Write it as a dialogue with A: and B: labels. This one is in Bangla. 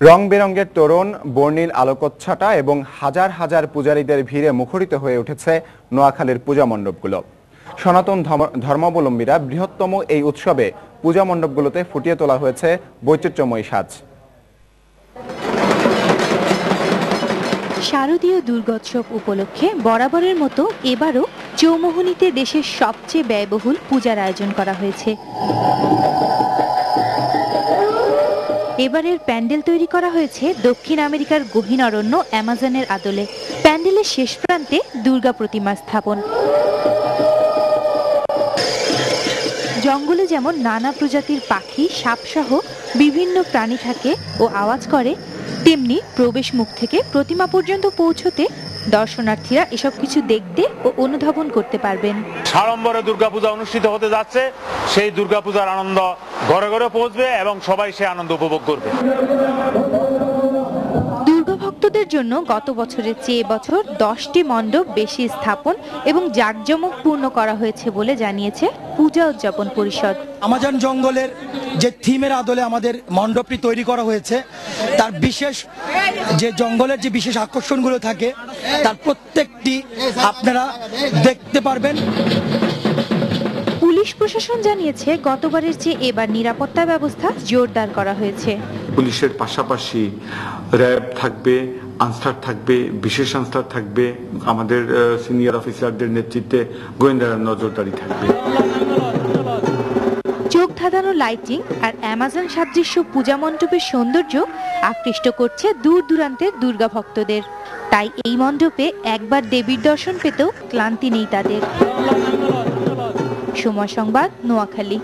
A: রং বেরঙের তোরণ, বর্ণিল আলোকচ্ছটা এবং হাজার হাজার পূজারীদের ভিড়ে মুখরিত হয়ে উঠেছে নোয়াখালীর পূজা মণ্ডপগুলো। সনাতন ধর্মাবলম্বীরা বৃহত্তম এই উৎসবে পূজা মণ্ডপগুলোতে ফুটিয়ে তোলা হয়েছে বৈচিত্র্যময় সাজ।
B: শারদীয় দুর্গোৎসব উপলক্ষে বরাবরের মতো এবারও চৌমুহনীতে দেশের সবচেয়ে ব্যয়বহুল পূজার আয়োজন করা হয়েছে। এবারের প্যান্ডেল তৈরি করা হয়েছে দক্ষিণ আমেরিকার গহীন অরণ্য অ্যামাজনের আদলে। প্যান্ডেলের শেষ প্রান্তে দুর্গা প্রতিমা স্থাপন। জঙ্গলে যেমন নানা প্রজাতির পাখি, সাপসহ বিভিন্ন প্রাণী থাকে ও আওয়াজ করে, তেমনি প্রবেশ মুখ থেকে প্রতিমা পর্যন্ত পৌঁছতে দর্শনার্থীরা এসব কিছু দেখতে ও অনুধাবন করতে পারবেন।
C: সাড়ম্বরে দুর্গাপূজা অনুষ্ঠিত হতে যাচ্ছে, সেই দুর্গাপূজার আনন্দ ঘরে ঘরে পৌঁছবে এবং সবাই সে আনন্দ উপভোগ করবে।
B: দুর্গা ভক্তদের জন্য গত বছরের চেয়ে এবছর 10টি মণ্ডপ বেশি স্থাপন এবং জাঁকজমকপূর্ণ করা হয়েছে বলে জানিয়েছে পূজা উদযাপন পরিষদ।
D: আমাজন জঙ্গলের যে থিমের আদলে আমাদের মণ্ডপটি তৈরি করা হয়েছে, তার বিশেষ যে জঙ্গলের যে বিশেষ আকর্ষণগুলো থাকে তার প্রত্যেকটি আপনারা দেখতে পারবেন।
B: পুলিশ প্রশাসন জানিয়েছে গতবারের চেয়ে এবার নিরাপত্তা ব্যবস্থা জোরদার করা হয়েছে।
E: পুলিশের পাশাপাশি র্যাব থাকবে, আনসার থাকবে, বিশেষ আনসার থাকবে, আমাদের সিনিয়র অফিসারদের নেতৃত্বে গোয়েন্দারা নজরদারি থাকবে।
B: চোখ ধাঁধানো লাইটিং আর অ্যামাজন সাদৃশ্য পূজা মণ্ডপের সৌন্দর্য আকৃষ্ট করছে দূর দূরান্তের দুর্গা ভক্তদের। তাই এই মণ্ডপে একবার দেবীর দর্শন পেতেও ক্লান্তি নেই তাদের। সময় সংবাদ, নোয়াখালী।